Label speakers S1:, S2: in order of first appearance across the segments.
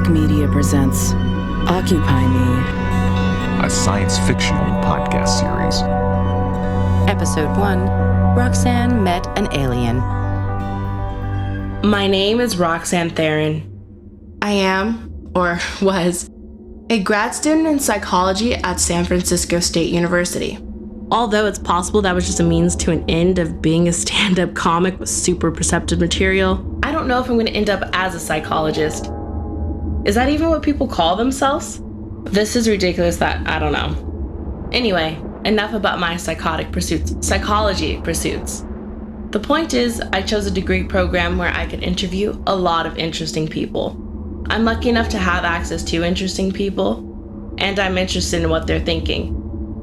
S1: Galactic Media presents Occupy Me,
S2: a science fictional podcast series.
S3: Episode 1, Roxanne Met an Alien.
S4: My name is Roxanne Theron. I am, or was, a grad student in psychology at San Francisco State University. Although it's possible that was just a means to an end of being a stand-up comic with super perceptive material, I don't know if I'm going to end up as a psychologist. Is that even what people call themselves? This is ridiculous that I don't know. Anyway, enough about my psychology pursuits. The point is, I chose a degree program where I could interview a lot of interesting people. I'm lucky enough to have access to interesting people, and I'm interested in what they're thinking.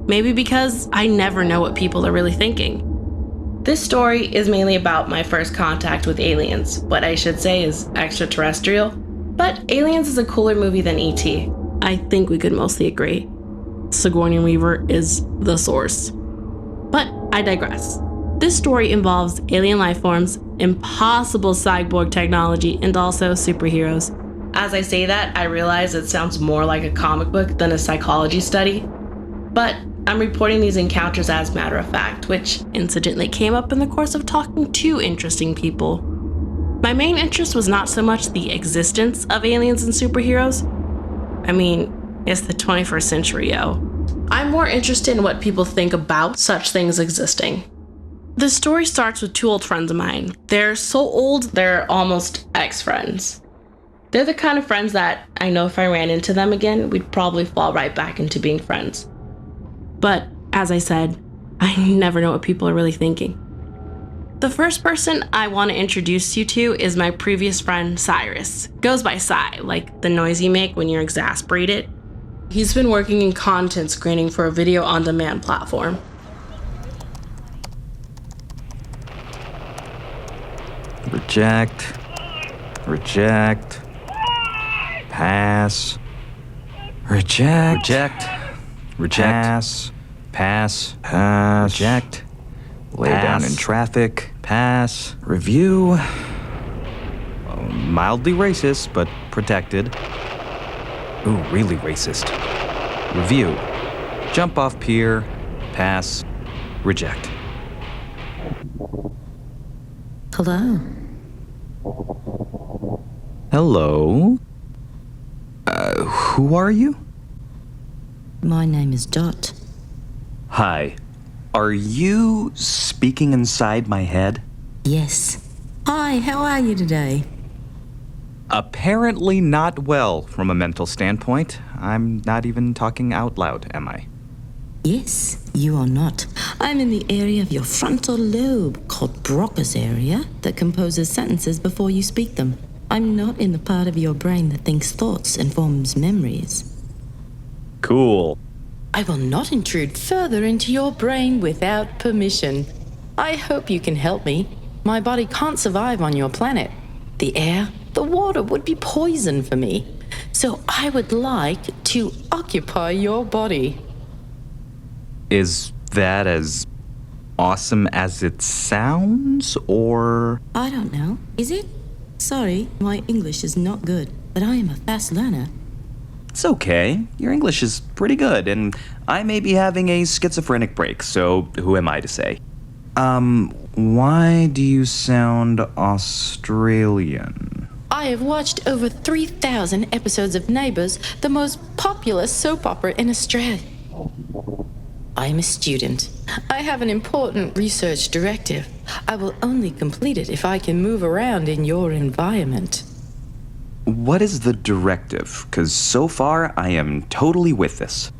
S4: Maybe because I never know what people are really thinking. This story is mainly about my first contact with aliens. What I should say is extraterrestrial, but Aliens is a cooler movie than E.T. I think we could mostly agree. Sigourney Weaver is the source. But I digress. This story involves alien life forms, impossible cyborg technology, and also superheroes. As I say that, I realize it sounds more like a comic book than a psychology study. But I'm reporting these encounters as matter of fact, which incidentally came up in the course of talking to interesting people. My main interest was not so much the existence of aliens and superheroes. I mean, it's the 21st century, yo. I'm more interested in what people think about such things existing. The story starts with two old friends of mine. They're so old, they're almost ex-friends. They're the kind of friends that I know if I ran into them again, we'd probably fall right back into being friends. But, as I said, I never know what people are really thinking. The first person I want to introduce you to is my previous friend, Cyrus. Goes by Cy, like the noise you make when you're exasperated. He's been working in content screening for a video-on-demand platform.
S2: Reject. Pass. Reject. Pass. Reject. Lay down in traffic. Pass. Review. Mildly racist, but protected. Ooh, really racist. Review. Jump off pier. Pass. Reject.
S3: Hello.
S2: Hello? Who are you?
S3: My name is Dot.
S2: Hi. Are you speaking inside my head?
S3: Yes. Hi, how are you today?
S2: Apparently not well from a mental standpoint. I'm not even talking out loud, am I?
S3: Yes, you are not. I'm in the area of your frontal lobe, called Broca's area, that composes sentences before you speak them. I'm not in the part of your brain that thinks thoughts and forms memories.
S2: Cool.
S3: I will not intrude further into your brain without permission. I hope you can help me. My body can't survive on your planet. The air, the water would be poison for me. So I would like to occupy your body.
S2: Is that as awesome as it sounds, or?
S3: I don't know. Is it? Sorry, my English is not good, but I am a fast learner.
S2: It's okay. Your English is pretty good, and I may be having a schizophrenic break, so who am I to say? Why do you sound Australian?
S3: I have watched over 3,000 episodes of Neighbours, the most popular soap opera in Australia. I am a student. I have an important research directive. I will only complete it if I can move around in your environment.
S2: What is the directive? 'Cause so far, I am totally with this.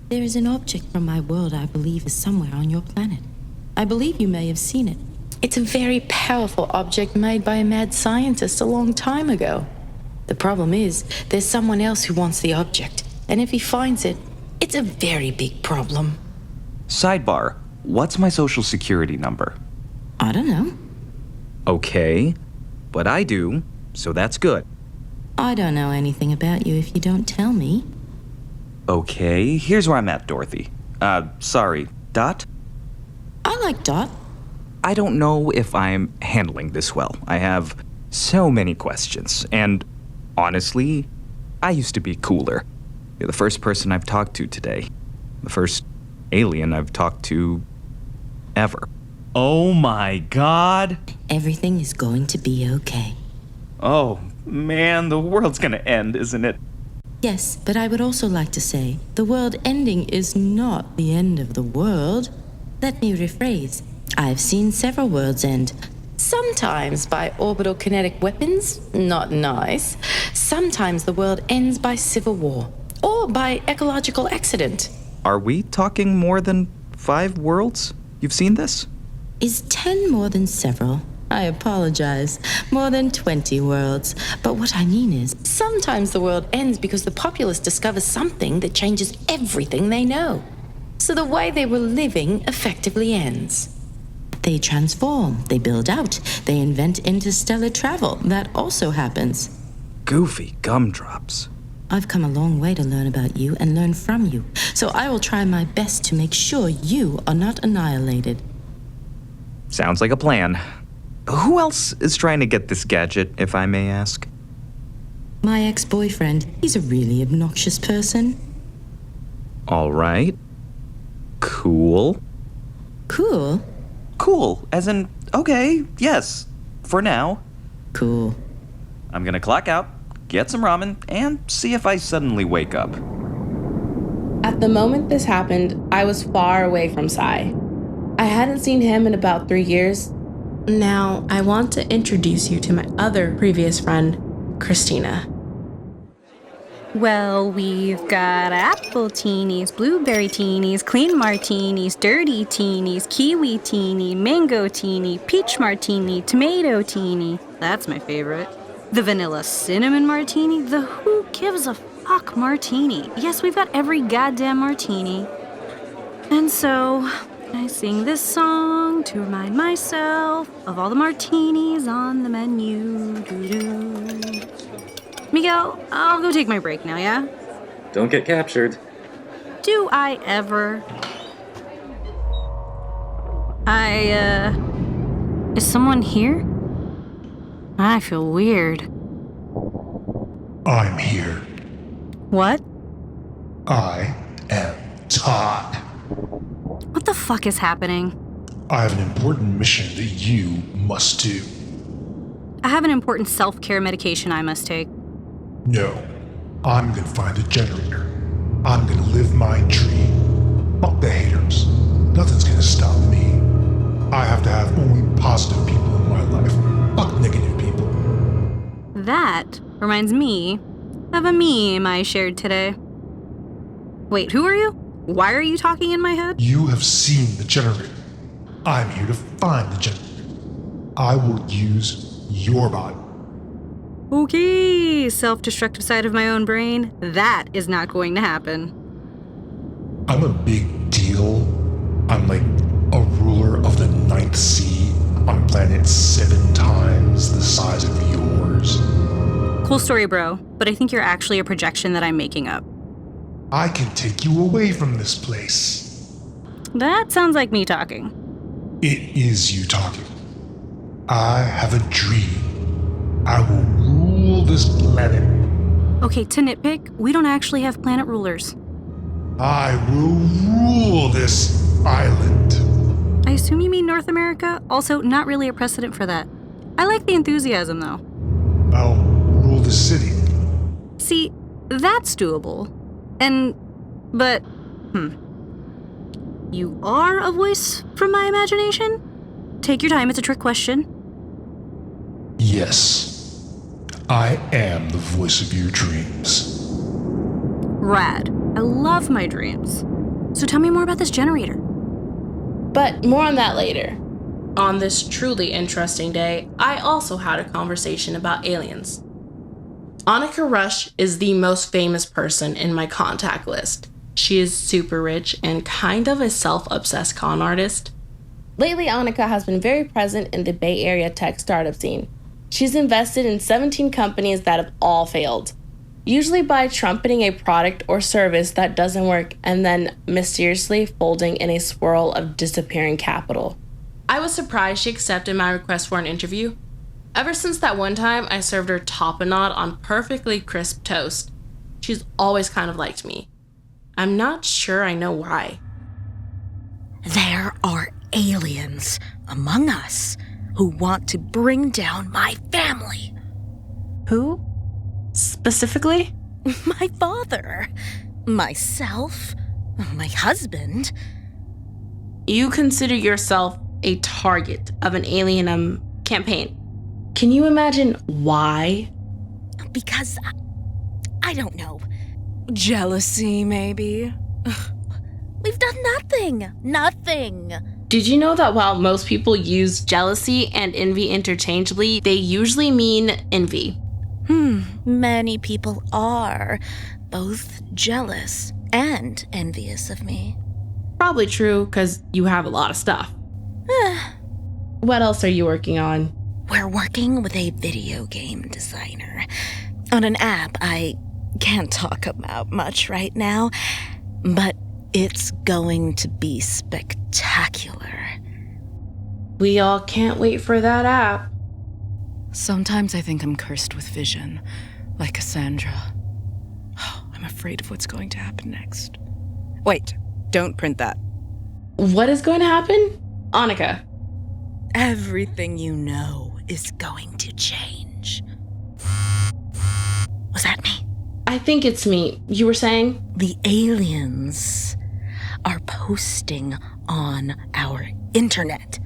S3: There is an object from my world I believe is somewhere on your planet. I believe you may have seen it. It's a very powerful object made by a mad scientist a long time ago. The problem is, there's someone else who wants the object, and if he finds it, it's a very big problem.
S2: Sidebar, what's my social security number?
S3: I don't know.
S2: Okay, but I do, so that's good.
S3: I don't know anything about you if you don't tell me.
S2: Okay, here's where I'm at, Dorothy. Sorry, Dot?
S3: I like Dot.
S2: I don't know if I'm handling this well. I have so many questions, and honestly, I used to be cooler. You're the first person I've talked to today. The first alien I've talked to ever. Oh my god!
S3: Everything is going to be okay.
S2: Oh man, the world's gonna end, isn't it?
S3: Yes, but I would also like to say the world ending is not the end of the world. Let me rephrase. I've seen several worlds end. Sometimes by orbital kinetic weapons, not nice. Sometimes the world ends by civil war or by ecological accident.
S2: Are we talking more than 5 worlds? You've seen this?
S3: Is 10 more than several? I apologize. More than 20 worlds. But what I mean is, sometimes the world ends because the populace discovers something that changes everything they know. So the way they were living effectively ends. They transform, they build out, they invent interstellar travel. That also happens.
S2: Goofy gumdrops.
S3: I've come a long way to learn about you and learn from you. So I will try my best to make sure you are not annihilated.
S2: Sounds like a plan. Who else is trying to get this gadget, if I may ask?
S3: My ex-boyfriend, he's a really obnoxious person.
S2: All right. Cool.
S3: Cool?
S2: Cool, as in, okay, yes, for now.
S3: Cool.
S2: I'm gonna clock out, get some ramen, and see if I suddenly wake up.
S4: At the moment this happened, I was far away from Sai. I hadn't seen him in about 3 years. Now, I want to introduce you to my other previous friend, Christina.
S5: Well, we've got apple teenies, blueberry teenies, clean martinis, dirty teenies, kiwi teeny, mango teeny, peach martini, tomato teeny. That's my favorite. The vanilla cinnamon martini, the who gives a fuck martini. Yes, we've got every goddamn martini. And so, I sing this song to remind myself of all the martinis on the menu. Doo-doo. Miguel, I'll go take my break now, yeah?
S6: Don't get captured.
S5: Do I ever? Is someone here? I feel weird.
S7: I'm here.
S5: What?
S7: I am Todd.
S5: What the fuck is happening?
S7: I have an important mission that you must do.
S5: I have an important self-care medication I must take.
S7: No, I'm gonna find the generator. I'm gonna live my dream. Fuck the haters. Nothing's gonna stop me. I have to have only positive people in my life. Fuck negative people.
S5: That reminds me of a meme I shared today. Wait, who are you? Why are you talking in my head?
S7: You have seen the generator. I'm here to find the generator. I will use your body.
S5: Okay, self-destructive side of my own brain. That is not going to happen.
S7: I'm a big deal. I'm like a ruler of the ninth sea on a planet 7 times the size of yours.
S5: Cool story, bro, but I think you're actually a projection that I'm making up.
S7: I can take you away from this place.
S5: That sounds like me talking.
S7: It is you talking. I have a dream. I will rule this planet.
S5: Okay, to nitpick, we don't actually have planet rulers.
S7: I will rule this island.
S5: I assume you mean North America? Also, not really a precedent for that. I like the enthusiasm, though.
S7: I'll rule the city.
S5: See, that's doable. But, You are a voice from my imagination? Take your time, it's a trick question.
S7: Yes. I am the voice of your dreams.
S5: Rad. I love my dreams. So tell me more about this generator.
S4: But more on that later. On this truly interesting day, I also had a conversation about aliens. Annika Rush is the most famous person in my contact list. She is super rich and kind of a self-obsessed con artist. Lately, Annika has been very present in the Bay Area tech startup scene. She's invested in 17 companies that have all failed, usually by trumpeting a product or service that doesn't work and then mysteriously folding in a swirl of disappearing capital. I was surprised she accepted my request for an interview. Ever since that one time I served her tapenade on perfectly crisp toast, she's always kind of liked me. I'm not sure I know why.
S8: There are aliens among us who want to bring down my family.
S4: Who? Specifically?
S8: My father, myself, my husband.
S4: You consider yourself a target of an alien campaign. Can you imagine why?
S8: Because I don't know.
S1: Jealousy, maybe?
S8: We've done nothing.
S4: Did you know that while most people use jealousy and envy interchangeably, they usually mean envy?
S8: Many people are both jealous and envious of me.
S4: Probably true, because you have a lot of stuff. What else are you working on?
S8: We're working with a video game designer on an app I can't talk about much right now, but it's going to be spectacular.
S4: We all can't wait for that app.
S1: Sometimes I think I'm cursed with vision, like Cassandra. I'm afraid of what's going to happen next. Wait, don't print that.
S4: What is going to happen? Annika.
S8: Everything you know is going to change. Was that me?
S4: I think it's me. You were saying?
S8: The aliens are posting on our internet.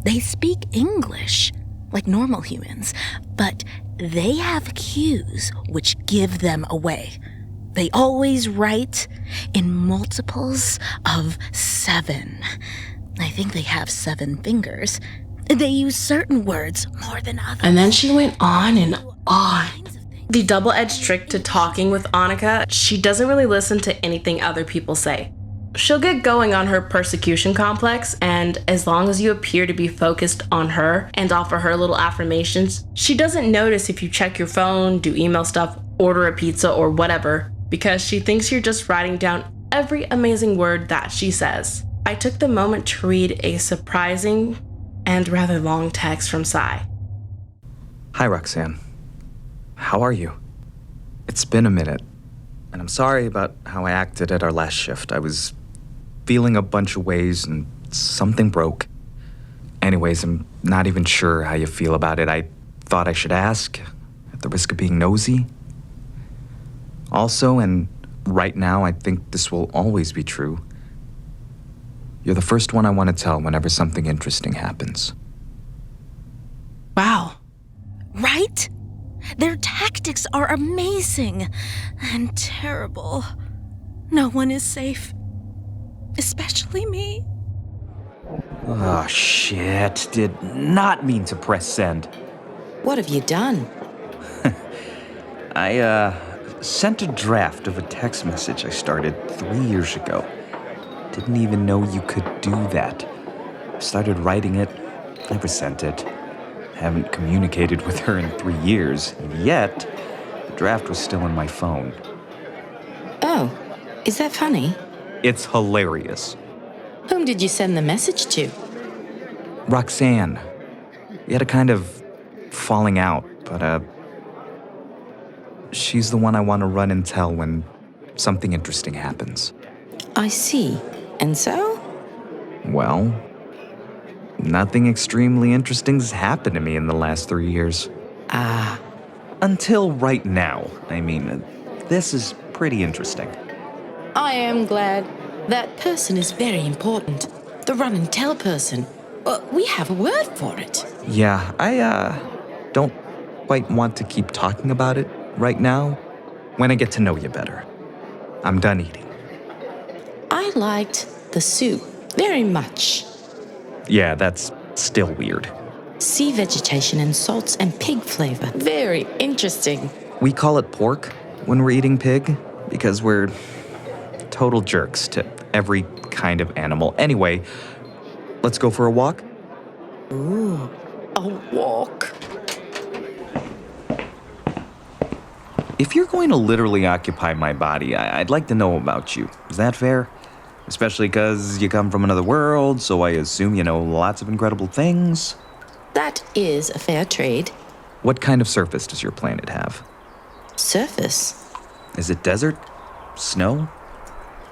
S8: They speak English like normal humans, but they have cues which give them away. They always write in multiples of 7. I think they have 7 fingers. They use certain words more than others.
S4: And then she went on and on. The double-edged trick to talking with Annika, she doesn't really listen to anything other people say. She'll get going on her persecution complex, and as long as you appear to be focused on her and offer her little affirmations, she doesn't notice if you check your phone, do email stuff, order a pizza, or whatever, because she thinks you're just writing down every amazing word that she says. I took the moment to read a surprising and rather long text from Sai.
S2: Hi, Roxanne. How are you? It's been a minute, and I'm sorry about how I acted at our last shift. I was feeling a bunch of ways, and something broke. Anyways, I'm not even sure how you feel about it. I thought I should ask, at the risk of being nosy. Also, and right now, I think this will always be true, you're the first one I want to tell whenever something interesting happens.
S4: Wow.
S8: Right? Their tactics are amazing and terrible. No one is safe. Especially me.
S2: Oh, shit. Did not mean to press send.
S3: What have you done?
S2: I, sent a draft of a text message I started 3 years ago. Didn't even know you could do that. Started writing it, never sent it. Haven't communicated with her in 3 years, and yet the draft was still in my phone.
S3: Oh, is that funny?
S2: It's hilarious.
S3: Whom did you send the message to?
S2: Roxanne. We had a kind of falling out, but, she's the one I want to run and tell when something interesting happens.
S3: I see. And so?
S2: Well, nothing extremely interesting has happened to me in the last 3 years.
S3: Ah.
S2: Until right now. I mean, this is pretty interesting.
S3: I am glad. That person is very important. The run and tell person. We have a word for it.
S2: Yeah, I, don't quite want to keep talking about it right now. When I get to know you better. I'm done eating.
S3: I liked the soup very much.
S2: Yeah, that's still weird.
S3: Sea vegetation and salts and pig flavor. Very interesting.
S2: We call it pork when we're eating pig because we're total jerks to every kind of animal. Anyway, let's go for a walk?
S3: Ooh, a walk.
S2: If you're going to literally occupy my body, I'd like to know about you. Is that fair? Especially because you come from another world, so I assume you know lots of incredible things.
S3: That is a fair trade.
S2: What kind of surface does your planet have?
S3: Surface?
S2: Is it desert? Snow?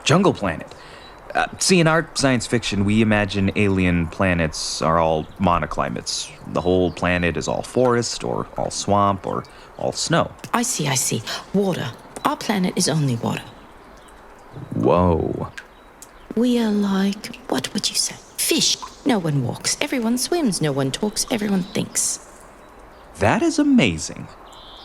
S2: Jungle planet? See, in our science fiction, we imagine alien planets are all monoclimates. The whole planet is all forest, or all swamp, or all snow.
S3: I see. Water. Our planet is only water.
S2: Whoa.
S3: We are like, what would you say? Fish. No one walks. Everyone swims. No one talks. Everyone thinks.
S2: That is amazing.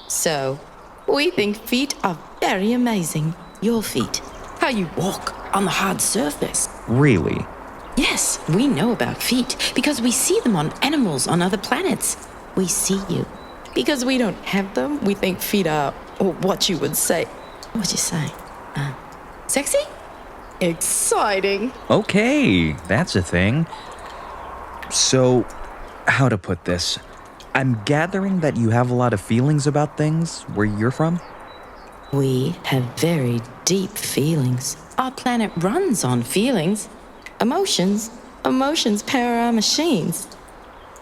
S3: So, we think feet are very amazing. Your feet. How you walk on the hard surface.
S2: Really?
S3: Yes, we know about feet because we see them on animals on other planets. We see you. Because we don't have them, we think feet are, or what you would say. What'd you say? Sexy? Exciting.
S2: Okay, that's a thing. So, how to put this? I'm gathering that you have a lot of feelings about things where you're from?
S3: We have very deep feelings. Our planet runs on feelings. Emotions. Emotions power our machines.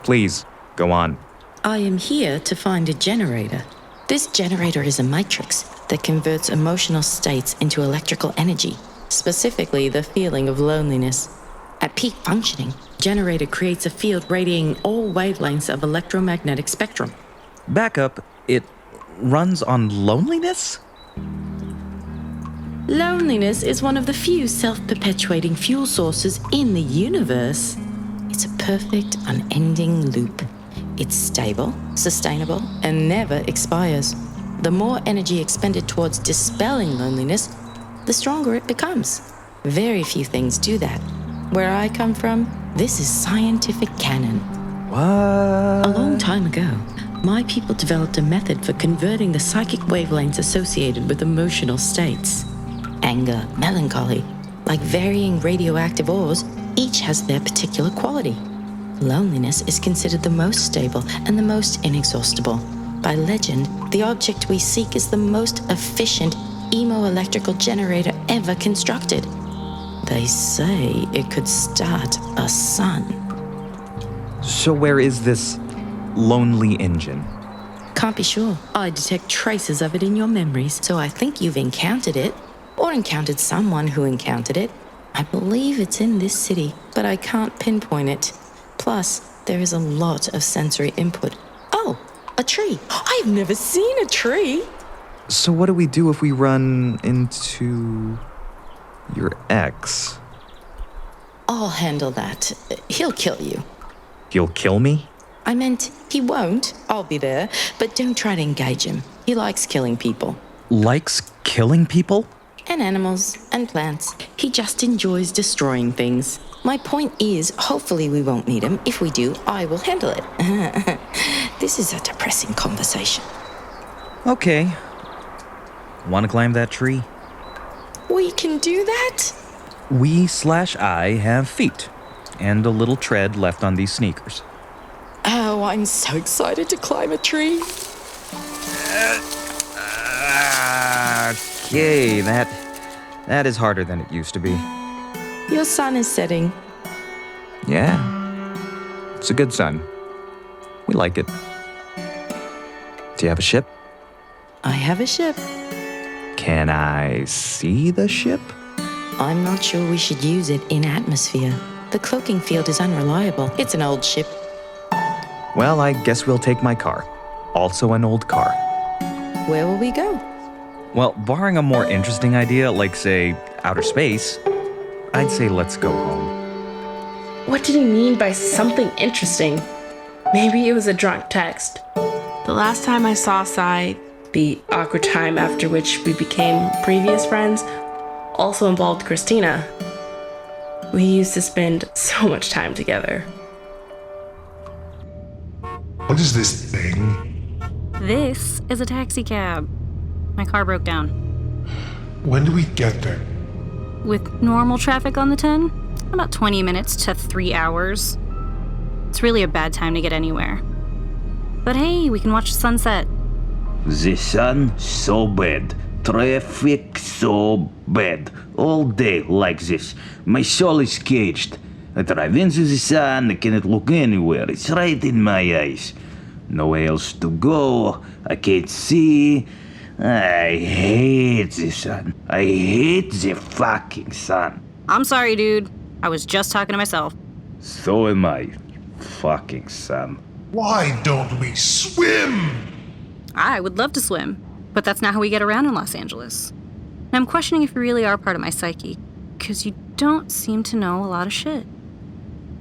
S2: Please, go on.
S3: I am here to find a generator. This generator is a matrix that converts emotional states into electrical energy, specifically the feeling of loneliness. At peak functioning, generator creates a field radiating all wavelengths of electromagnetic spectrum.
S2: Back up, it runs on loneliness?
S3: Loneliness is one of the few self-perpetuating fuel sources in the universe. It's a perfect, unending loop. It's stable, sustainable, and never expires. The more energy expended towards dispelling loneliness, the stronger it becomes. Very few things do that. Where I come from, this is scientific canon.
S2: What?
S3: A long time ago, my people developed a method for converting the psychic wavelengths associated with emotional states. Anger, melancholy, like varying radioactive ores, each has their particular quality. Loneliness is considered the most stable and the most inexhaustible. By legend, the object we seek is the most efficient emo-electrical generator ever constructed. They say it could start a sun.
S2: So where is this lonely engine?
S3: Can't be sure. I detect traces of it in your memories, so I think you've encountered it, or encountered someone who encountered it. I believe it's in this city, but I can't pinpoint it. Plus, there is a lot of sensory input. Oh, a tree. I've never seen a tree.
S2: So what do we do if we run into your ex?
S3: I'll handle that. He'll kill you.
S2: He'll kill me?
S3: I meant he won't. I'll be there, but don't try to engage him. He likes killing people.
S2: Likes killing people?
S3: And animals and plants. He just enjoys destroying things. My point is, hopefully we won't meet him. If we do, I will handle it. This is a depressing conversation.
S2: Okay. Want to climb that tree?
S3: We can do that?
S2: We/I have feet, and a little tread left on these sneakers.
S3: Oh, I'm so excited to climb a tree.
S2: Okay, that is harder than it used to be.
S3: Your sun is setting.
S2: Yeah, it's a good sun. We like it. Do you have a ship?
S3: I have a ship.
S2: Can I see the ship?
S3: I'm not sure we should use it in atmosphere. The cloaking field is unreliable. It's an old ship.
S2: Well, I guess we'll take my car. Also an old car.
S3: Where will we go?
S2: Well, barring a more interesting idea, like, say, outer space, I'd say let's go home.
S4: What did he mean by something interesting? Maybe it was a drunk text. The last time I saw Sai, the awkward time after which we became previous friends, also involved Christina. We used to spend so much time together.
S7: What is this thing?
S5: This is a taxi cab. My car broke down.
S7: When do we get there?
S5: With normal traffic on the 10, about 20 minutes to 3 hours. It's really a bad time to get anywhere. But hey, we can watch the sunset.
S9: The sun so bad. Traffic so bad. All day like this. My soul is caged. I drive into the sun, I cannot look anywhere. It's right in my eyes. Nowhere else to go. I can't see. I hate the sun. I hate the fucking sun.
S5: I'm sorry, dude. I was just talking to myself.
S9: So am I, fucking sun.
S7: Why don't we swim?
S5: I would love to swim, but that's not how we get around in Los Angeles. And I'm questioning if you really are part of my psyche, because you don't seem to know a lot of shit.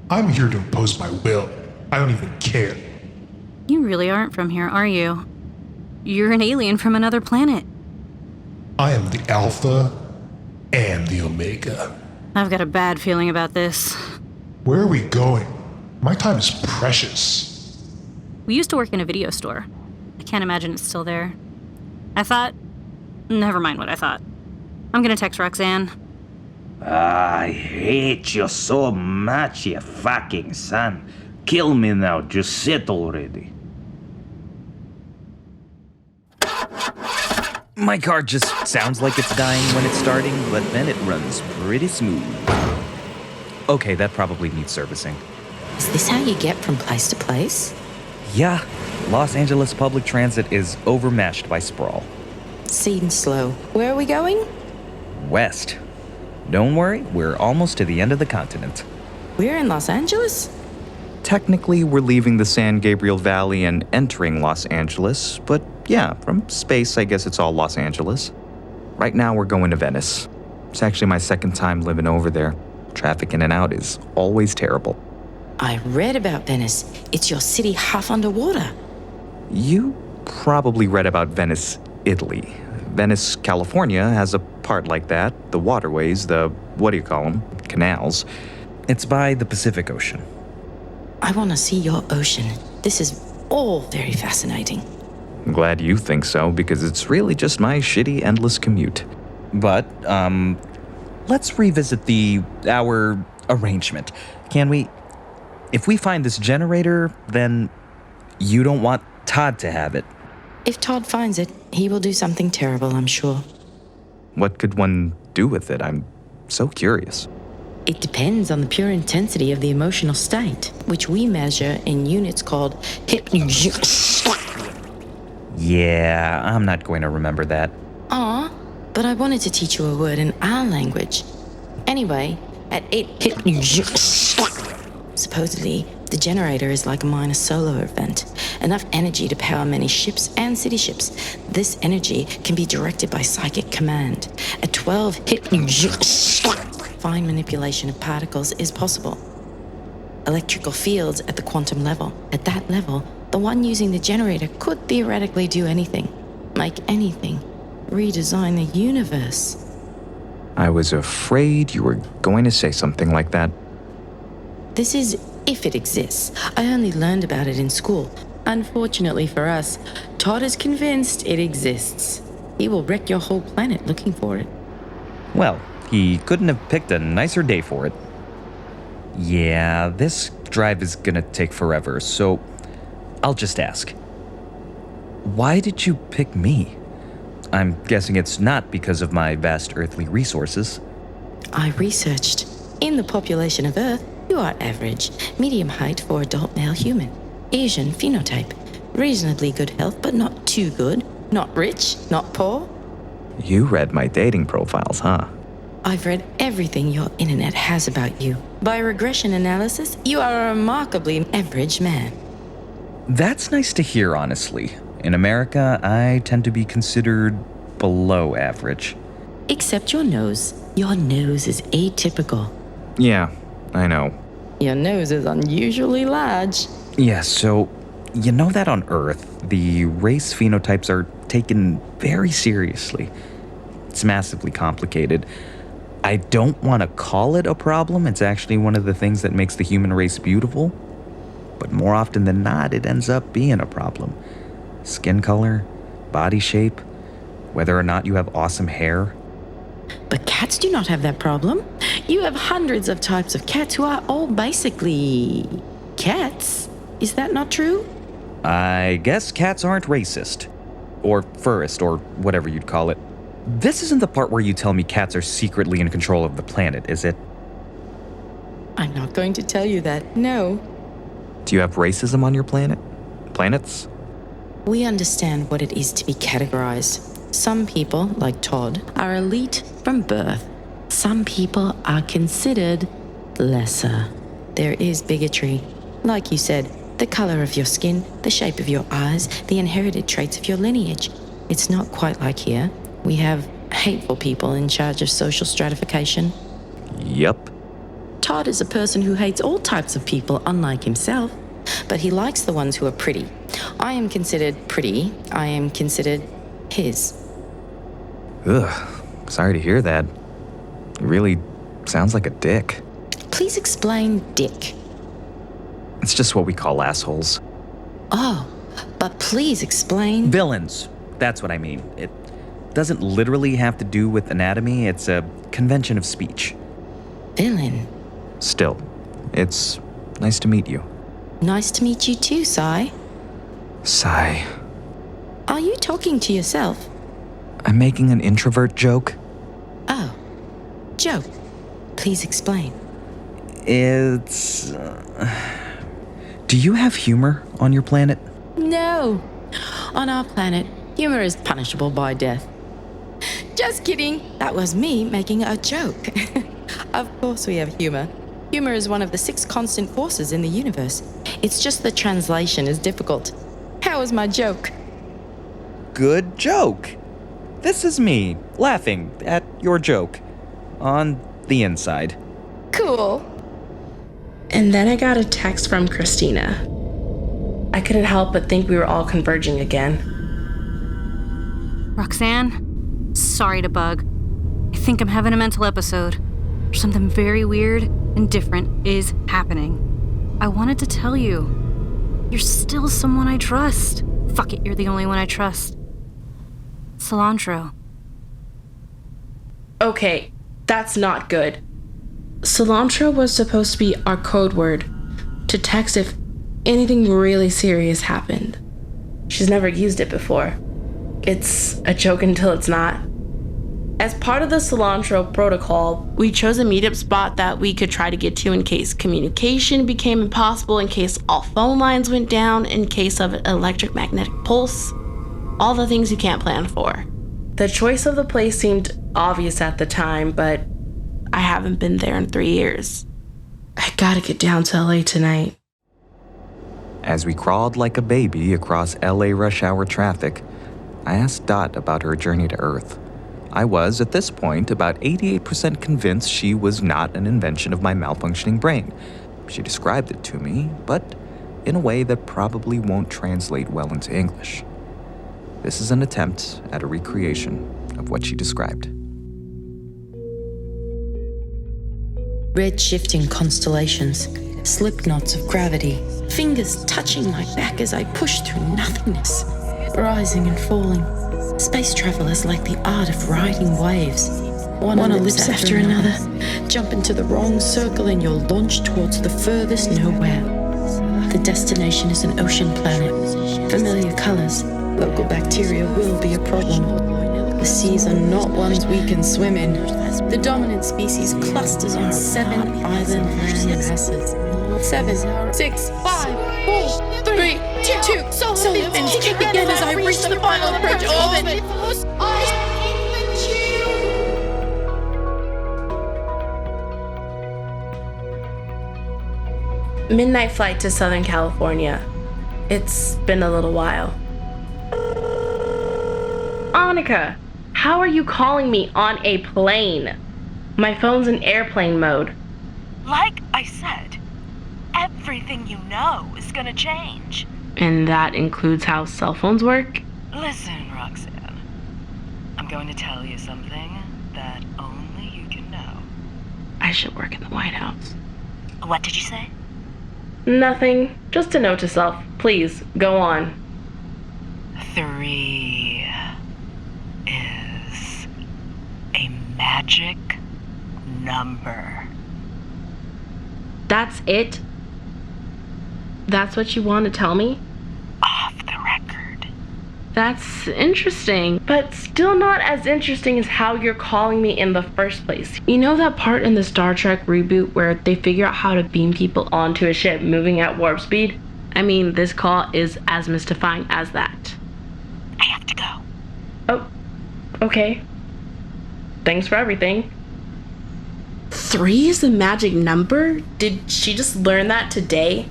S7: I'm here to impose my will. I don't even care.
S5: You really aren't from here, are you? You're an alien from another planet.
S7: I am the Alpha and the Omega.
S5: I've got a bad feeling about this.
S7: Where are we going? My time is precious.
S5: We used to work in a video store. I can't imagine it's still there. Never mind what I thought. I'm gonna text Roxanne.
S9: I hate you so much, you fucking son. Kill me now, just sit already.
S2: My car just sounds like it's dying when it's starting, but then it runs pretty smooth. Okay, that probably needs servicing.
S3: Is this how you get from place to place?
S2: Yeah, Los Angeles public transit is overmatched by sprawl.
S3: Seems slow. Where are we going?
S2: West. Don't worry, we're almost to the end of the continent.
S3: We're in Los Angeles?
S2: Technically, we're leaving the San Gabriel Valley and entering Los Angeles, but yeah, from space, I guess it's all Los Angeles. Right now, we're going to Venice. It's actually my second time living over there. Traffic in and out is always terrible.
S3: I read about Venice. It's your city half underwater.
S2: You probably read about Venice, Italy. Venice, California has a part like that. The waterways, what do you call them? Canals. It's by the Pacific Ocean.
S3: I want to see your ocean. This is all very fascinating.
S2: I'm glad you think so, because it's really just my shitty, endless commute. But, let's revisit our arrangement. Can we? If we find this generator, then you don't want Todd to have it.
S3: If Todd finds it, he will do something terrible, I'm sure.
S2: What could one do with it? I'm so curious.
S3: It depends on the pure intensity of the emotional state, which we measure in units called
S2: Yeah, I'm not going to remember that.
S3: Aw, but I wanted to teach you a word in our language. Anyway, at 8 supposedly, the generator is like a minor solar event. Enough energy to power many ships and city ships. This energy can be directed by psychic command. At 12 fine manipulation of particles is possible. Electrical fields at the quantum level. At that level, the one using the generator could theoretically do anything. Make anything. Redesign the universe.
S2: I was afraid you were going to say something like that.
S3: This is if it exists. I only learned about it in school. Unfortunately for us, Todd is convinced it exists. He will wreck your whole planet looking for it.
S2: Well, he couldn't have picked a nicer day for it. Yeah, this drive is gonna take forever, so I'll just ask. Why did you pick me? I'm guessing it's not because of my vast earthly resources.
S3: I researched. In the population of Earth, you are average, medium height for adult male human. Asian phenotype. Reasonably good health, but not too good. Not rich, not poor.
S2: You read my dating profiles, huh?
S3: I've read everything your internet has about you. By regression analysis, you are a remarkably average man.
S2: That's nice to hear, honestly. In America, I tend to be considered below average.
S3: Except your nose. Your nose is atypical.
S2: Yeah, I know.
S3: Your nose is unusually large.
S2: Yeah, so you know that on Earth, the race phenotypes are taken very seriously. It's massively complicated. I don't want to call it a problem. It's actually one of the things that makes the human race beautiful. But more often than not, it ends up being a problem. Skin color, body shape, whether or not you have awesome hair.
S3: But cats do not have that problem. You have hundreds of types of cats who are all basically cats. Is that not true?
S2: I guess cats aren't racist. Or furist, or whatever you'd call it. This isn't the part where you tell me cats are secretly in control of the planet, is it?
S3: I'm not going to tell you that, no.
S2: Do you have racism on your planet? Planets?
S3: We understand what it is to be categorized. Some people, like Todd, are elite from birth. Some people are considered lesser. There is bigotry. Like you said, the color of your skin, the shape of your eyes, the inherited traits of your lineage. It's not quite like here. We have hateful people in charge of social stratification.
S2: Yup.
S3: Todd is a person who hates all types of people, unlike himself, but he likes the ones who are pretty. I am considered pretty. I am considered his.
S2: Ugh, sorry to hear that. It really sounds like a dick.
S3: Please explain dick.
S2: It's just what we call assholes.
S3: Oh, but please explain...
S2: Villains. That's what I mean. It doesn't literally have to do with anatomy. It's a convention of speech.
S3: Villain.
S2: Still, it's nice to meet you.
S3: Nice to meet you too, Sai.
S2: Sigh.
S3: Are you talking to yourself?
S2: I'm making an introvert joke.
S3: Oh. Joke. Please explain.
S2: It's... Do you have humor on your planet?
S3: No. On our planet, humor is punishable by death. Just kidding. That was me making a joke. Of course we have humor. Humor is one of the 6 constant forces in the universe. It's just the translation is difficult. How was my joke?
S2: Good joke. This is me, laughing at your joke. On the inside.
S3: Cool.
S4: And then I got a text from Christina. I couldn't help but think we were all converging again.
S5: Roxanne, sorry to bug. I think I'm having a mental episode. Something very weird and different is happening. I wanted to tell you. You're still someone I trust. Fuck it, you're the only one I trust. Cilantro.
S4: Okay, that's not good. Cilantro was supposed to be our code word to text if anything really serious happened. She's never used it before. It's a joke until it's not. As part of the Cilantro protocol, we chose a meetup spot that we could try to get to in case communication became impossible, in case all phone lines went down, in case of an electromagnetic pulse. All the things you can't plan for. The choice of the place seemed obvious at the time, but I haven't been there in 3 years. I gotta get down to LA tonight.
S2: As we crawled like a baby across LA rush hour traffic, I asked Dot about her journey to Earth. I was, at this point, about 88% convinced she was not an invention of my malfunctioning brain. She described it to me, but in a way that probably won't translate well into English. This is an attempt at a recreation of what she described.
S3: Red shifting constellations, slip knots of gravity, fingers touching my back as I push through nothingness, rising and falling. Space travel is like the art of riding waves. One ellipse after another. Jump into the wrong circle and you're launched towards the furthest nowhere. The destination is an ocean planet. Familiar colors. Local bacteria will be a problem. The seas are not ones we can swim in. The dominant species clusters in 7 island masses. 7, 6, 5, 4, 3, 2, solar fins kick again as I reach the final approach orbit.
S4: Midnight flight to Southern California. It's been a little while. Annika, how are you calling me on a plane? My phone's in airplane mode.
S8: Like I said, everything you know is gonna change.
S4: And that includes how cell phones work?
S8: Listen, Roxanne. I'm going to tell you something that only you can know.
S4: I should work in the White House.
S8: What did you say?
S4: Nothing. Just a note to self. Please, go on.
S8: 3 is a magic number.
S4: That's it? That's what you want to tell me?
S8: Off the record.
S4: That's interesting, but still not as interesting as how you're calling me in the first place. You know that part in the Star Trek reboot where they figure out how to beam people onto a ship moving at warp speed? I mean, this call is as mystifying as that.
S8: I have to go.
S4: Oh, Okay. Thanks for everything. 3 is the magic number? Did she just learn that today?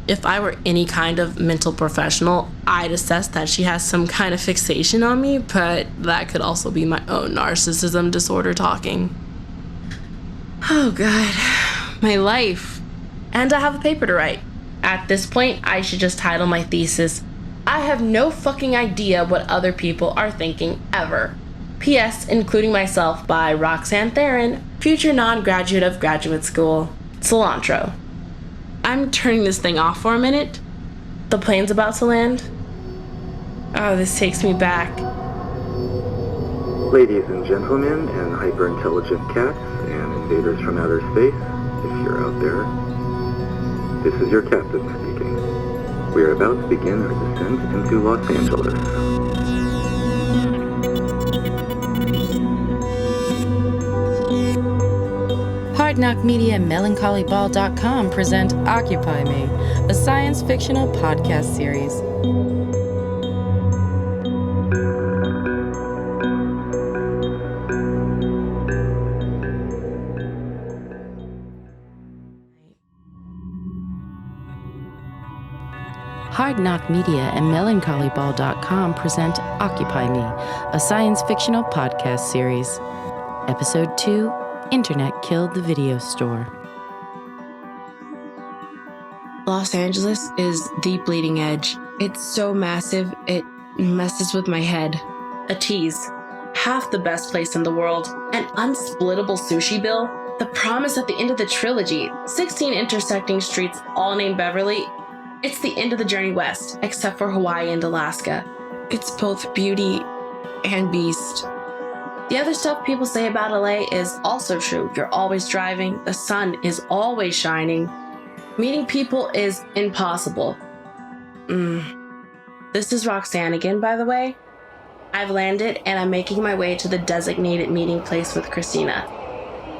S4: If I were any kind of mental professional, I'd assess that she has some kind of fixation on me, but that could also be my own narcissism disorder talking. Oh god, my life. And I have a paper to write. At this point, I should just title my thesis, I have no fucking idea what other people are thinking ever. P.S. Including myself by Roxanne Theron, future non-graduate of graduate school. Cilantro. I'm turning this thing off for a minute. The plane's about to land. Oh, this takes me back.
S10: Ladies and gentlemen, and hyper-intelligent cats, and invaders from outer space, if you're out there, this is your captain speaking. We are about to begin our descent into Los Angeles.
S3: Hard Knock Media and Melancholyball.com present Occupy Me, a science fictional podcast series. Hard Knock Media and Melancholyball.com present Occupy Me, a science fictional podcast series. Episode 2, Internet Killed the Video Store.
S4: Los Angeles is the bleeding edge. It's so massive, it messes with my head. A tease. Half the best place in the world. An unsplittable sushi bill. The promise at the end of the trilogy. 16 intersecting streets, all named Beverly. It's the end of the journey west, except for Hawaii and Alaska. It's both beauty and beast. The other stuff people say about LA is also true. You're always driving. The sun is always shining. Meeting people is impossible. This is Roxanne again, by the way. I've landed and I'm making my way to the designated meeting place with Christina.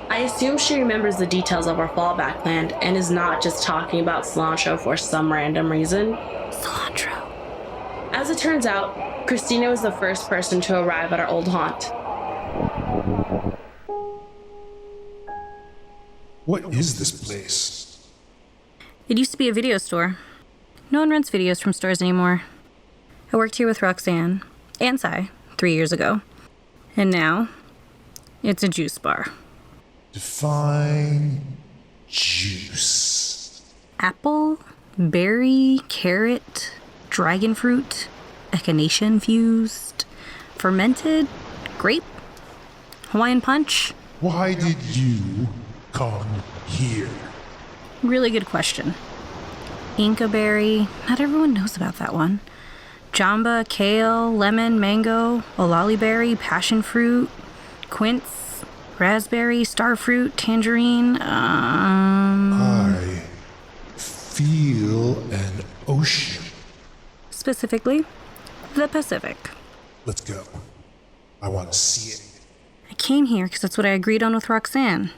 S4: I assume she remembers the details of our fallback plan and is not just talking about cilantro for some random reason.
S3: Cilantro.
S4: As it turns out, Christina was the first person to arrive at our old haunt.
S7: What is this place?
S5: It used to be a video store. No one rents videos from stores anymore. I worked here with Roxanne and Sai 3 years ago. And now, it's a juice bar.
S7: Define juice.
S5: Apple, berry, carrot, dragon fruit, echinacea infused, fermented, grape, Hawaiian punch.
S7: Why did you come here?
S5: Really good question. Inca berry, not everyone knows about that one. Jamba, kale, lemon, mango, olali berry, passion fruit, quince, raspberry, starfruit, tangerine,
S7: I feel an ocean.
S5: Specifically, the Pacific.
S7: Let's go. I want to see it.
S5: I came here because that's what I agreed on with Roxanne.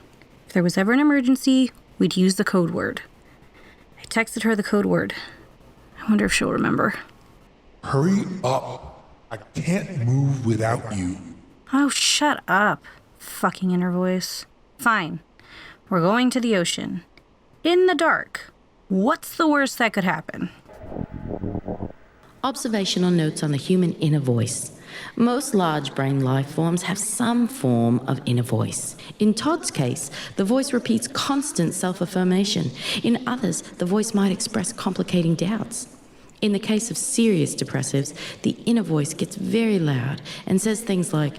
S5: If there was ever an emergency, we'd use the code word. I texted her the code word. I wonder if she'll remember.
S7: Hurry up. I can't move without you.
S5: Oh, shut up. Fucking inner voice. Fine. We're going to the ocean. In the dark. What's the worst that could happen?
S3: Observational notes on the human inner voice. Most large brain life forms have some form of inner voice. In Todd's case, the voice repeats constant self-affirmation. In others, the voice might express complicating doubts. In the case of serious depressives, the inner voice gets very loud and says things like,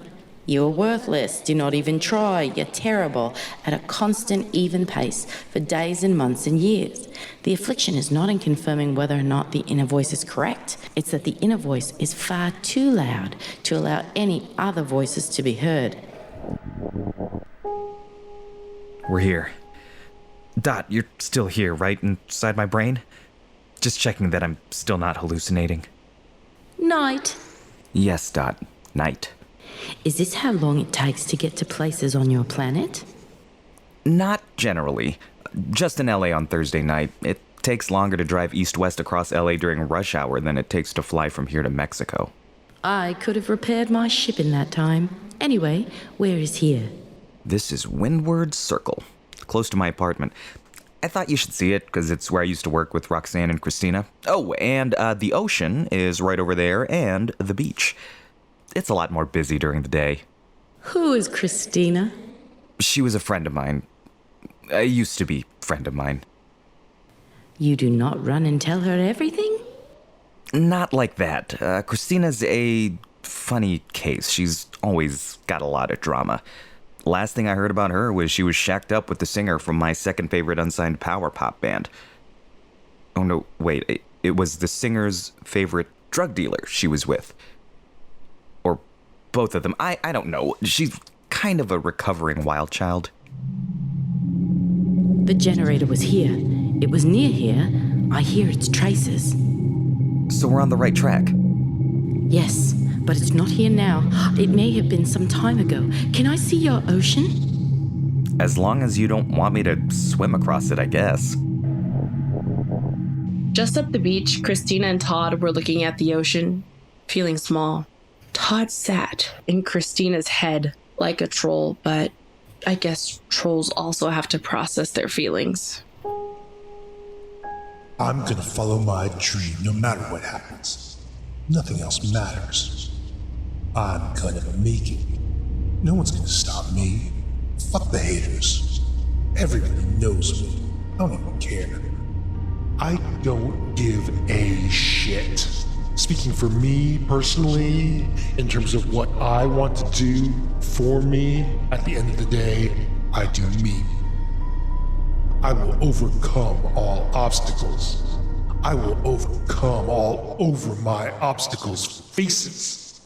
S3: "You're worthless, do not even try, you're terrible," at a constant, even pace for days and months and years. The affliction is not in confirming whether or not the inner voice is correct. It's that the inner voice is far too loud to allow any other voices to be heard.
S2: We're here. Dot, you're still here, right? Inside my brain? Just checking that I'm still not hallucinating.
S3: Night.
S2: Yes, Dot. Night.
S3: Is this how long it takes to get to places on your planet?
S2: Not generally. Just in LA on Thursday night. It takes longer to drive east-west across LA during rush hour than it takes to fly from here to Mexico.
S3: I could have repaired my ship in that time. Anyway, where is here?
S2: This is Windward Circle, close to my apartment. I thought you should see it, because it's where I used to work with Roxanne and Christina. Oh, and the ocean is right over there, and the beach. It's a lot more busy during the day.
S3: Who is Christina?
S2: She was a friend of mine. Used to be a friend of mine.
S3: You do not run and tell her everything?
S2: Not like that. Christina's a funny case. She's always got a lot of drama. Last thing I heard about her was she was shacked up with the singer from my second favorite unsigned power pop band. Oh no, wait, it was the singer's favorite drug dealer she was with. Or both of them, I don't know. She's kind of a recovering wild child.
S3: The generator was here. It was near here. I hear its traces.
S2: So we're on the right track.
S3: Yes, but it's not here now. It may have been some time ago. Can I see your ocean?
S2: As long as you don't want me to swim across it, I guess.
S4: Just up the beach, Christina and Todd were looking at the ocean, feeling small. Todd sat in Christina's head like a troll, but I guess trolls also have to process their feelings.
S7: I'm gonna follow my dream no matter what happens. Nothing else matters. I'm gonna make it. No one's gonna stop me. Fuck the haters. Everybody knows me. I don't even care. I don't give a shit. Speaking for me personally, in terms of what I want to do for me, at the end of the day, I do me. I will overcome all obstacles. I will overcome all over my obstacles' faces.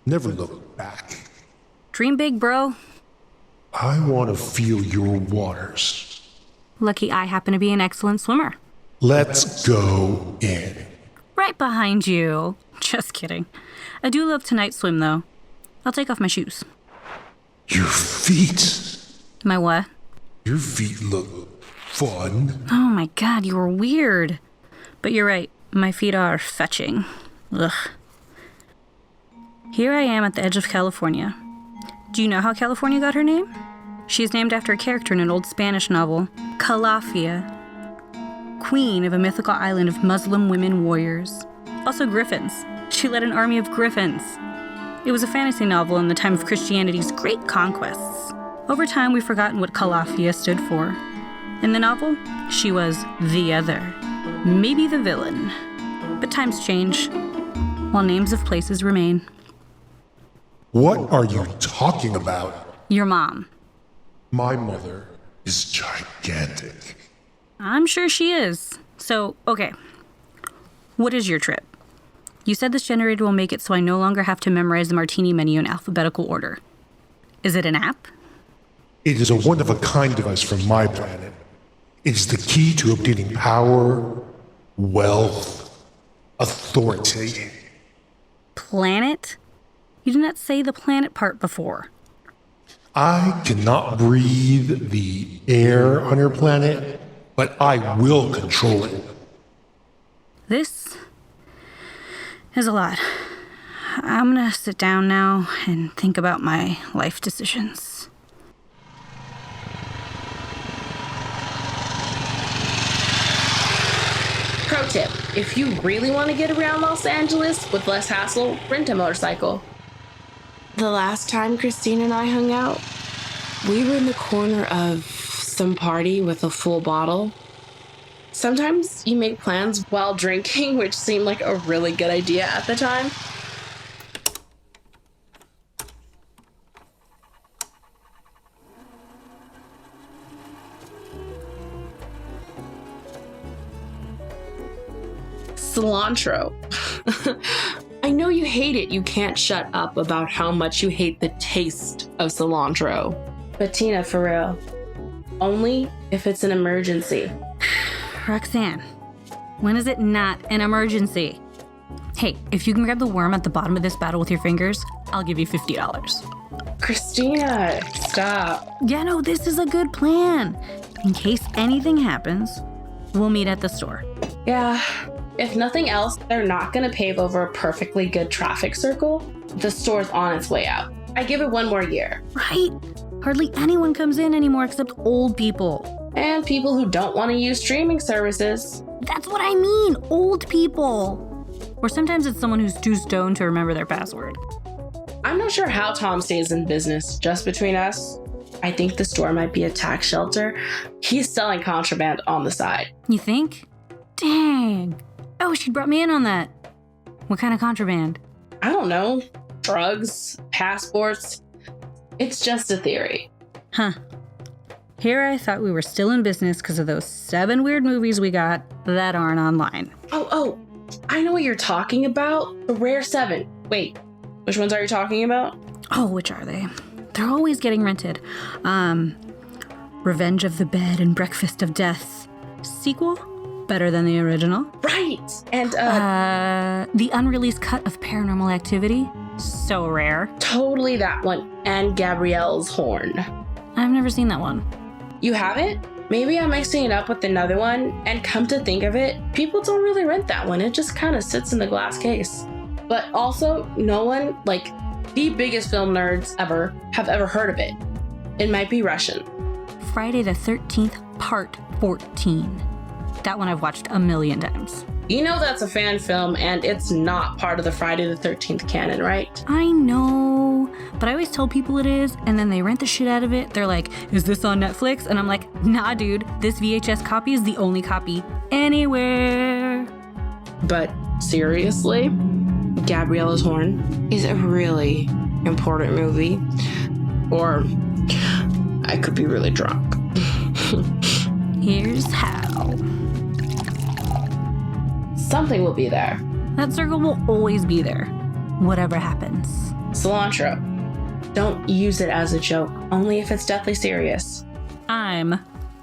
S7: Never look back.
S5: Dream big, bro.
S7: I want to feel your waters.
S5: Lucky I happen to be an excellent swimmer.
S7: Let's go in.
S5: Right behind you. Just kidding. I do love to night swim, though. I'll take off my shoes.
S7: Your feet.
S5: My what?
S7: Your feet look fun.
S5: Oh my god, you were weird. But you're right, my feet are fetching. Ugh. Here I am at the edge of California. Do you know how California got her name? She is named after a character in an old Spanish novel, Calafia, queen of a mythical island of Muslim women warriors. Also griffins. She led an army of griffins. It was a fantasy novel in the time of Christianity's great conquests. Over time, we've forgotten what Calafia stood for. In the novel, she was the other. Maybe the villain. But times change, while names of places remain.
S7: What are you talking about?
S5: Your mom.
S7: My mother is gigantic.
S5: I'm sure she is. So, okay. What is your trip? You said this generator will make it so I no longer have to memorize the martini menu in alphabetical order. Is it an app?
S7: It is a one-of-a-kind device from my planet. It is the key to obtaining power, wealth, authority.
S5: Planet? You did not say the planet part before.
S7: I cannot breathe the air on your planet, but I will control it.
S5: This is a lot. I'm gonna sit down now and think about my life decisions.
S4: Pro tip, if you really want to get around Los Angeles with less hassle, rent a motorcycle. The last time Christina and I hung out, we were in the corner of some party with a full bottle. Sometimes you make plans while drinking, which seemed like a really good idea at the time. Cilantro. I know you hate it. You can't shut up about how much you hate the taste of cilantro. But Tina, for real, only if it's an emergency.
S5: Roxanne, when is it not an emergency? Hey, if you can grab the worm at the bottom of this bottle with your fingers, I'll give you $50.
S4: Christina, stop.
S5: Yeah, no, this is a good plan. In case anything happens, we'll meet at the store.
S4: Yeah, If nothing else, they're not gonna pave over a perfectly good traffic circle. The store's on its way out. I give it 1 more year.
S5: Right? Hardly anyone comes in anymore except old people.
S4: And people who don't want to use streaming services.
S5: That's what I mean, old people. Or sometimes it's someone who's too stoned to remember their password.
S4: I'm not sure how Tom stays in business. Just between us, I think the store might be a tax shelter. He's selling contraband on the side.
S5: You think? Dang. I wish you'd brought me in on that. What kind of contraband?
S4: I don't know. Drugs, passports. It's just a theory.
S5: Huh. Here I thought we were still in business because of those 7 weird movies we got that aren't online.
S4: Oh, I know what you're talking about. The Rare 7. Wait, which ones are you talking about?
S5: Oh, which are they? They're always getting rented. Revenge of the Bed and Breakfast of Death. Sequel? Better than the original.
S4: Right! And,
S5: the unreleased cut of Paranormal Activity. So rare.
S4: Totally that one. And Gabrielle's Horn.
S5: I've never seen that one.
S4: You haven't? Maybe I'm mixing it up with another one, and come to think of it, people don't really rent that one. It just kind of sits in the glass case. But also, no one, like the biggest film nerds ever, have ever heard of it. It might be Russian.
S5: Friday the 13th, Part 14. That one I've watched a million times.
S4: You know that's a fan film, and it's not part of the Friday the 13th canon, right?
S5: I know, but I always tell people it is, and then they rent the shit out of it. They're like, is this on Netflix? And I'm like, nah, dude, this VHS copy is the only copy anywhere.
S4: But seriously, Gabriella's Horn is a really important movie. Or I could be really drunk.
S5: Here's how.
S4: Something will be there.
S5: That circle will always be there, whatever happens.
S4: Cilantro. Don't use it as a joke, only if it's deathly serious.
S5: I'm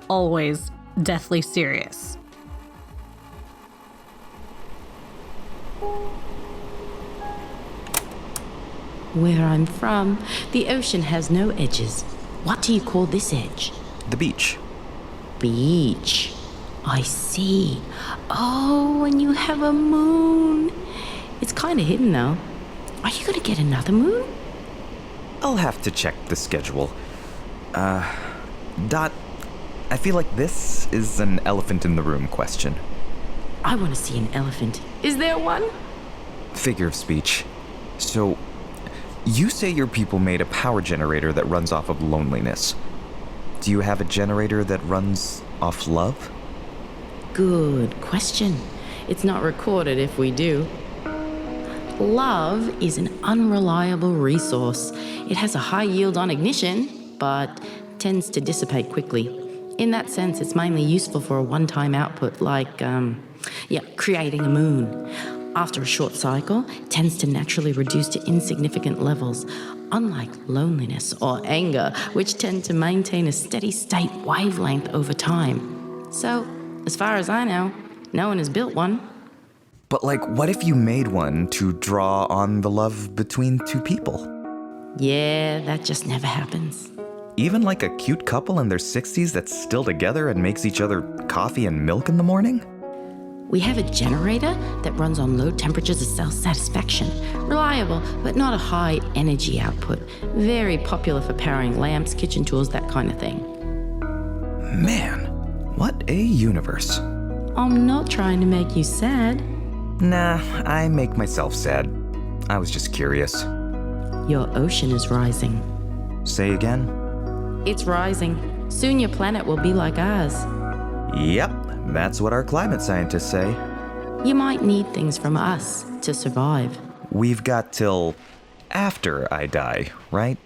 S5: always deathly serious.
S3: Where I'm from, the ocean has no edges. What do you call this edge?
S2: The beach.
S3: Beach. I see. Oh, and you have a moon. It's kind of hidden, though. Are you going to get another moon?
S2: I'll have to check the schedule. Dot, I feel like this is an elephant in the room question.
S3: I want to see an elephant. Is there one?
S2: Figure of speech. So, you say your people made a power generator that runs off of loneliness. Do you have a generator that runs off love?
S3: Good question. It's not recorded if we do. Love is an unreliable resource. It has a high yield on ignition, but tends to dissipate quickly. In that sense, it's mainly useful for a one-time output, like, creating a moon. After a short cycle, it tends to naturally reduce to insignificant levels, unlike loneliness or anger, which tend to maintain a steady state wavelength over time. So, as far as I know, no one has built one.
S2: But what if you made one to draw on the love between two people?
S3: Yeah, that just never happens.
S2: Even a cute couple in their 60s that's still together and makes each other coffee and milk in the morning?
S3: We have a generator that runs on low temperatures of self-satisfaction. Reliable, but not a high energy output. Very popular for powering lamps, kitchen tools, that kind of thing.
S2: Man, what a universe.
S3: I'm not trying to make you sad.
S2: Nah, I make myself sad. I was just curious.
S3: Your ocean is rising.
S2: Say again?
S3: It's rising. Soon your planet will be like ours.
S2: Yep, that's what our climate scientists say.
S3: You might need things from us to survive.
S2: We've got till after I die, right?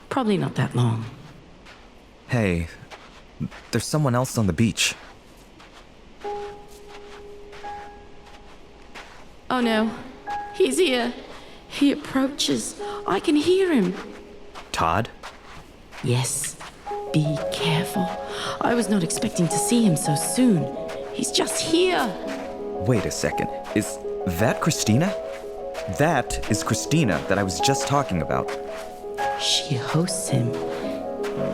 S3: Probably not that long.
S2: Hey, there's someone else on the beach.
S3: Oh no, he's here. He approaches. I can hear him.
S2: Todd?
S3: Yes, be careful. I was not expecting to see him so soon. He's just here.
S2: Wait a second, is that Christina? That is Christina that I was just talking about.
S3: She hosts him.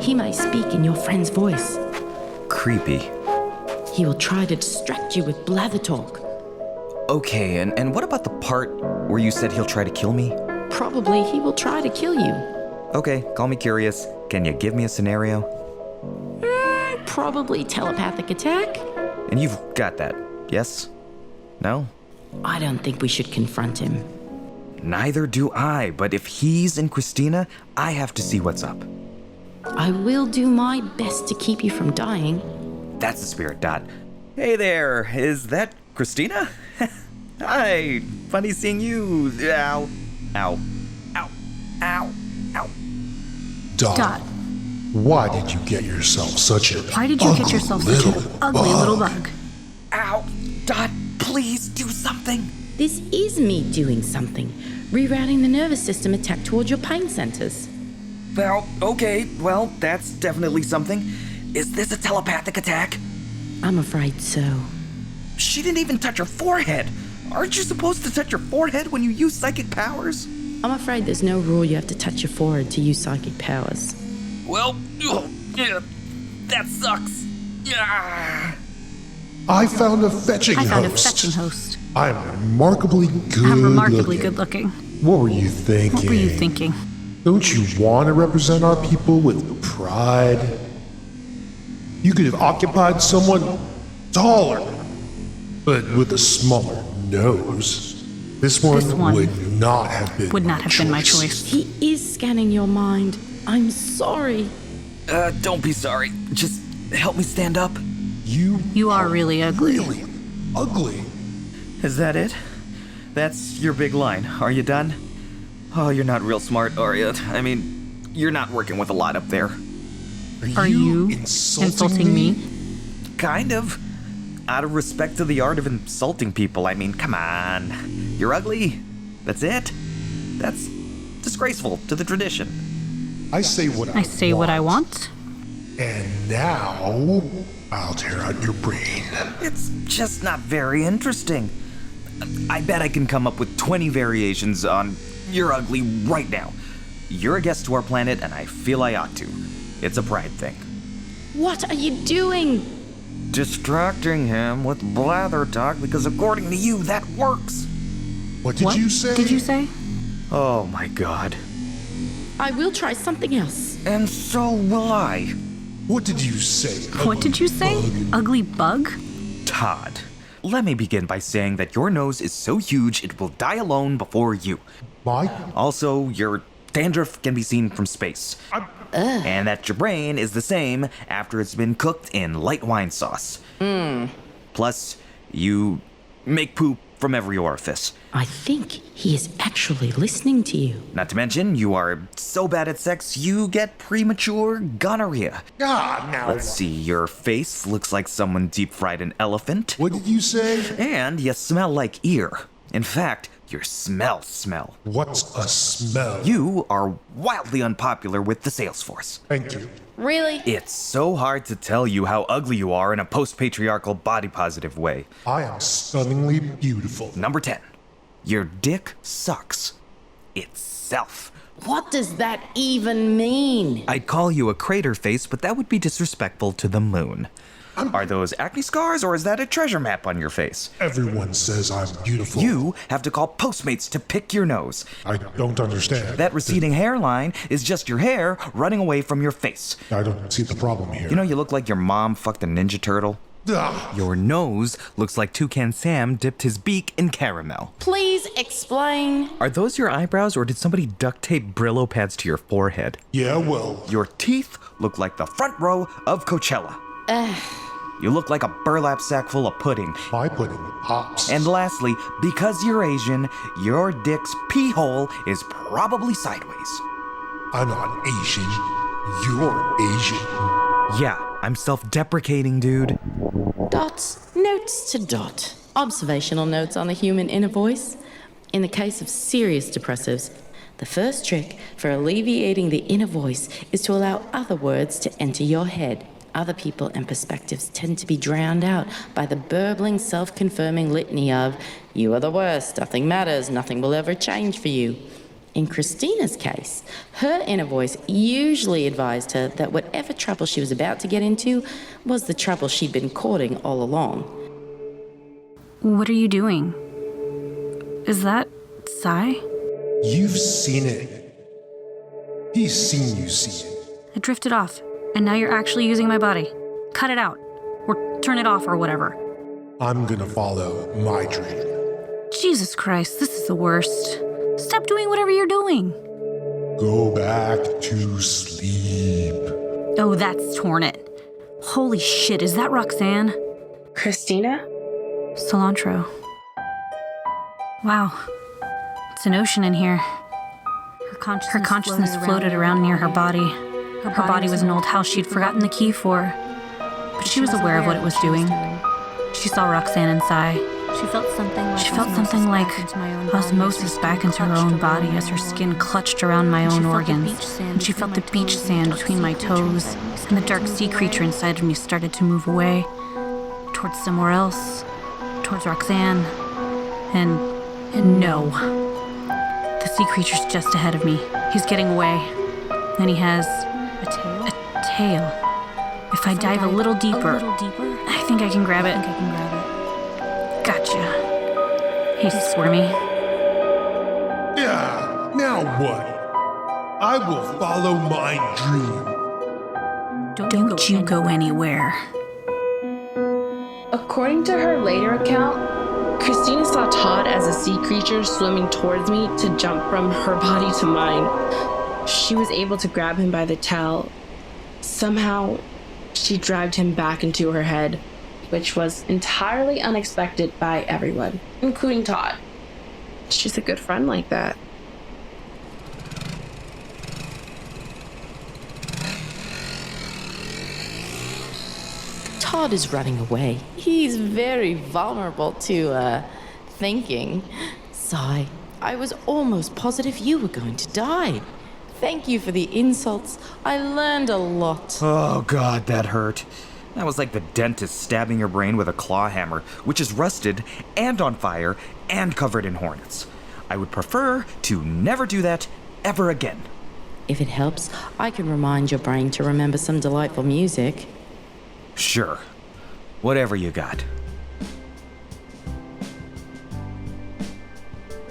S3: He may speak in your friend's voice.
S2: Creepy.
S3: He will try to distract you with blather talk.
S2: Okay, and what about the part where you said he'll try to kill me?
S3: Probably he will try to kill you.
S2: Okay, call me curious. Can you give me a scenario?
S3: Probably telepathic attack.
S2: And you've got that, yes? No?
S3: I don't think we should confront him.
S2: Neither do I, but if he's in Christina, I have to see what's up.
S3: I will do my best to keep you from dying.
S2: That's the spirit, Dot. Hey there, is that Christina? Hi, funny seeing you. Ow, ow, ow, ow, ow.
S7: Dot, why did you get yourself such a
S5: Why did you get yourself such an ugly little bug?
S2: Ow, Dot, please do something.
S3: This is me doing something. Rerouting the nervous system attack towards your pain centers.
S2: Well, okay, well, that's definitely something. Is this a telepathic attack?
S3: I'm afraid so.
S2: She didn't even touch her forehead. Aren't you supposed to touch your forehead when you use psychic powers?
S3: I'm afraid there's no rule you have to touch your forehead to use psychic powers.
S2: Well, yeah, that sucks. Yeah.
S7: I found a fetching host. I'm remarkably good
S5: looking.
S7: What were you thinking?
S5: What were you thinking?
S7: Don't you want to represent our people with pride? You could have occupied someone taller, but with a smaller nose. This one would not have been my choice.
S3: He is scanning your mind. I'm sorry.
S2: Don't be sorry. Just help me stand up.
S5: You are really ugly.
S7: Really ugly.
S2: Is that it? That's your big line. Are you done? Oh, you're not real smart, are you? I mean, you're not working with a lot up there.
S5: Are you insulting me?
S2: Kind of. Out of respect to the art of insulting people, I mean, come on. You're ugly. That's it. That's disgraceful to the tradition.
S7: I say what I want. And now, I'll tear out your brain.
S2: It's just not very interesting. I bet I can come up with 20 variations on you're ugly right now. You're a guest to our planet, and I feel I ought to. It's a pride thing.
S3: What are you doing?
S2: Distracting him with blather talk because according to you, that works.
S7: What did you say?
S5: Did you say?
S2: Oh my god.
S3: I will try something else.
S2: And so will I.
S7: What did you say?
S5: What did you say? Ugly bug?
S2: Todd, let me begin by saying that your nose is so huge it will die alone before you.
S7: My?
S2: Also, your dandruff can be seen from space. And that your brain is the same after it's been cooked in light wine sauce. Plus, you make poop from every orifice.
S3: I think he is actually listening to you.
S2: Not to mention, you are so bad at sex, you get premature gonorrhea.
S7: Now.
S2: Let's see, your face looks like someone deep-fried an elephant.
S7: What did you say?
S2: And you smell like ear. In fact, your smell.
S7: What's a smell?
S2: You are wildly unpopular with the sales force.
S7: Thank you.
S3: Really?
S2: It's so hard to tell you how ugly you are in a post-patriarchal body-positive way.
S7: I am stunningly beautiful.
S2: Number 10. Your dick sucks. Itself.
S3: What does that even mean?
S2: I'd call you a crater face, but that would be disrespectful to the moon. Are those acne scars, or is that a treasure map on your face?
S7: Everyone says I'm beautiful.
S2: You have to call Postmates to pick your nose.
S7: I don't understand.
S2: That receding hairline is just your hair running away from your face.
S7: I don't see the problem here.
S2: You know you look like your mom fucked a Ninja Turtle? Your nose looks like Toucan Sam dipped his beak in caramel.
S3: Please explain.
S2: Are those your eyebrows, or did somebody duct tape Brillo pads to your forehead?
S7: Yeah, well.
S2: Your teeth look like the front row of Coachella. You look like a burlap sack full of pudding.
S7: My pudding pops.
S2: And lastly, because you're Asian, your dick's pee hole is probably sideways.
S7: I'm not Asian. You're Asian.
S2: Yeah, I'm self-deprecating, dude.
S3: Dots. Notes to Dot. Observational notes on the human inner voice. In the case of serious depressives, the first trick for alleviating the inner voice is to allow other words to enter your head. Other people and perspectives tend to be drowned out by the burbling, self-confirming litany of, you are the worst, nothing matters, nothing will ever change for you. In Christina's case, her inner voice usually advised her that whatever trouble she was about to get into was the trouble she'd been courting all along.
S5: What are you doing? Is that Sai?
S7: You've seen it. He's seen you see it.
S5: It drifted off, and now you're actually using my body. Cut it out. Or turn it off or whatever.
S7: I'm gonna follow my dream.
S5: Jesus Christ, this is the worst. Stop doing whatever you're doing.
S7: Go back to sleep.
S5: Oh, that's torn it. Holy shit, is that Roxanne?
S4: Christina?
S5: Cilantro. Wow. It's an ocean in here. Her consciousness floated around near her body. Her body was an old house she'd forgotten the key for. But she was aware of what it was doing. She saw Roxanne and Sai. She felt something like osmosis back into her own body as her skin clutched around my own organs. And she felt the beach sand between my toes, and the dark sea creature inside of me started to move away. Towards somewhere else. Towards Roxanne. And no. The sea creature's just ahead of me. He's getting away. And he has a tail. If I dive a little deeper, I think I can grab it. Gotcha. He's squirmy.
S7: Yeah, now what? I will follow my dream.
S5: Don't you go anywhere.
S4: According to her later account, Christina saw Todd as a sea creature swimming towards me to jump from her body to mine. She was able to grab him by the tail. Somehow, she dragged him back into her head, which was entirely unexpected by everyone, including Todd. She's a good friend like that.
S3: Todd is running away. He's very vulnerable to, thinking. Sigh, I was almost positive you were going to die. Thank you for the insults. I learned a lot.
S2: Oh god, that hurt. That was like the dentist stabbing your brain with a claw hammer, which is rusted and on fire and covered in hornets. I would prefer to never do that ever again.
S3: If it helps, I can remind your brain to remember some delightful music.
S2: Sure. Whatever you got.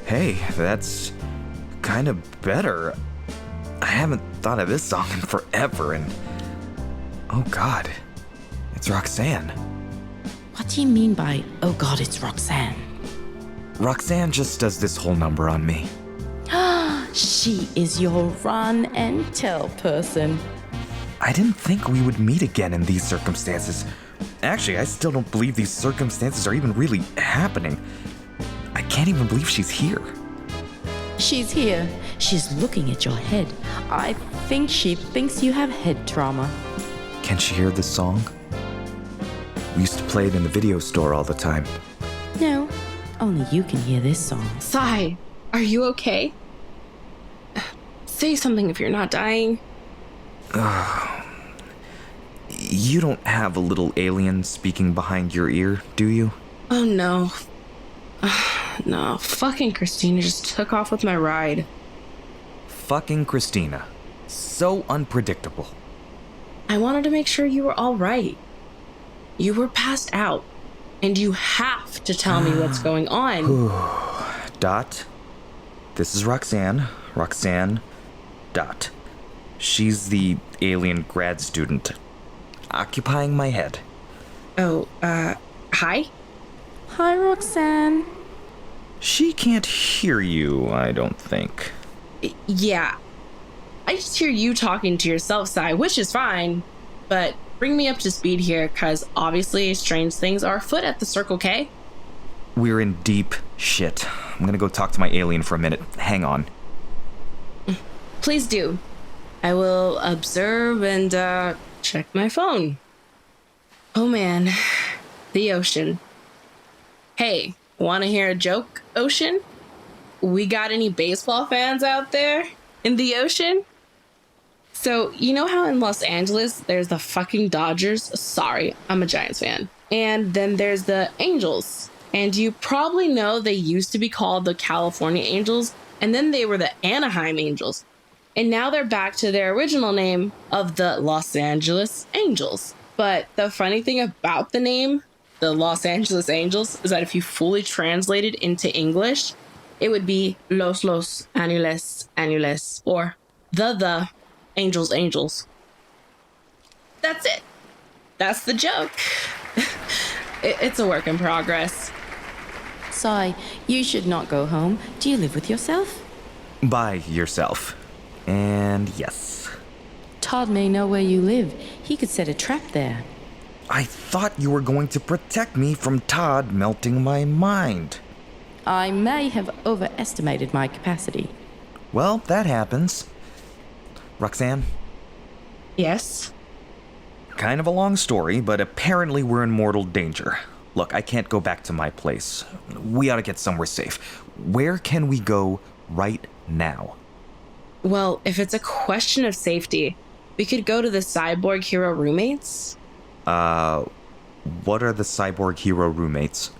S2: Hey, that's kind of better. I haven't thought of this song in forever, and oh god, it's Roxanne.
S3: What do you mean by, oh god, it's Roxanne?
S2: Roxanne just does this whole number on me.
S3: She is your run and tell person.
S2: I didn't think we would meet again in these circumstances. Actually, I still don't believe these circumstances are even really happening. I can't even believe she's here.
S3: She's here. She's looking at your head. I think she thinks you have head trauma.
S2: Can she hear this song? We used to play it in the video store all the time.
S3: No, only you can hear this song.
S4: Sai, are you okay? Say something if you're not dying.
S2: You don't have a little alien speaking behind your ear, do you?
S4: Oh no. No, fucking Christina just took off with my ride.
S2: Fucking Christina. So unpredictable.
S4: I wanted to make sure you were all right. You were passed out, and you have to tell me what's going on.
S2: Dot. This is Roxanne. Roxanne. Dot. She's the alien grad student occupying my head.
S4: Oh, hi?
S3: Hi, Roxanne.
S2: She can't hear you, I don't think.
S4: Yeah. I just hear you talking to yourself, Sai, which is fine. But bring me up to speed here, because obviously strange things are afoot at the Circle K.
S2: We're in deep shit. I'm gonna go talk to my alien for a minute. Hang on.
S4: Please do. I will observe and, check my phone. Oh man. The ocean. Hey, wanna hear a joke, ocean? We got any baseball fans out there in the ocean? So, you know how in Los Angeles, there's the fucking Dodgers? Sorry, I'm a Giants fan. And then there's the Angels. And you probably know they used to be called the California Angels, and then they were the Anaheim Angels. And now they're back to their original name of the Los Angeles Angels. But the funny thing about the name, the Los Angeles Angels, is that if you fully translate it into English, it would be los angeles, or the angels. That's it. That's the joke. It's a work in progress.
S3: Sai, you should not go home. Do you live with yourself?
S2: By yourself. And yes.
S3: Todd may know where you live. He could set a trap there.
S2: I thought you were going to protect me from Todd melting my mind.
S3: I may have overestimated my capacity.
S2: Well, that happens. Roxanne?
S4: Yes?
S2: Kind of a long story, but apparently we're in mortal danger. Look, I can't go back to my place. We ought to get somewhere safe. Where can we go right now?
S4: Well, if it's a question of safety, we could go to the cyborg hero roommates.
S2: What are the cyborg hero roommates?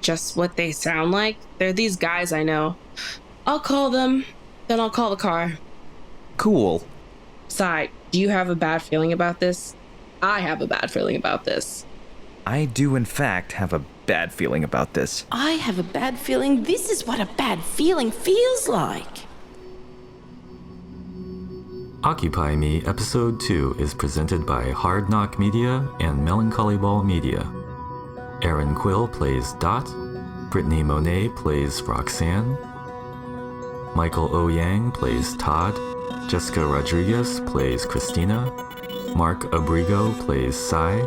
S4: Just what they sound like. They're these guys I know. I'll call them, then I'll call the car.
S2: Cool.
S4: Sai, do you have a bad feeling about this? I have a bad feeling about this.
S2: I do, in fact, have a bad feeling about this.
S3: I have a bad feeling this is what a bad feeling feels like.
S11: Occupy Me Episode 2 is presented by Hard Knock Media and Melancholyball Media. Erin Quill plays Dot, Brittany Monae plays Roxanne, Michael Ouyang plays Todd, Jessika Rodrigues plays Christina, Marc Abrigo plays Sai.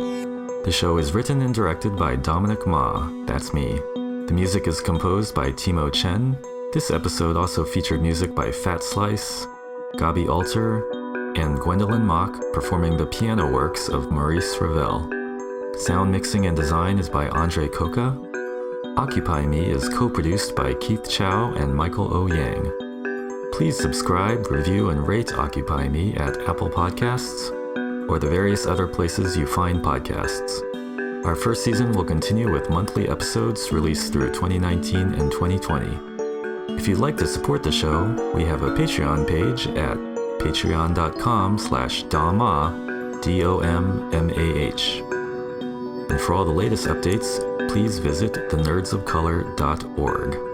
S11: The show is written and directed by Dominic Mah, that's me. The music is composed by Timo Chen. This episode also featured music by Fat Slice, Gabi Alter, and Gwendolyn Mock performing the piano works of Maurice Ravel. Sound mixing and design is by Andre Coca. Occupy Me is co-produced by Keith Chow and Michael Ouyang. Please subscribe, review, and rate Occupy Me at Apple Podcasts or the various other places you find podcasts. Our first season will continue with monthly episodes released through 2019 and 2020. If you'd like to support the show, we have a Patreon page at patreon.com/Domah, DOMMAH. And for all the latest updates, please visit thenerdsofcolor.org.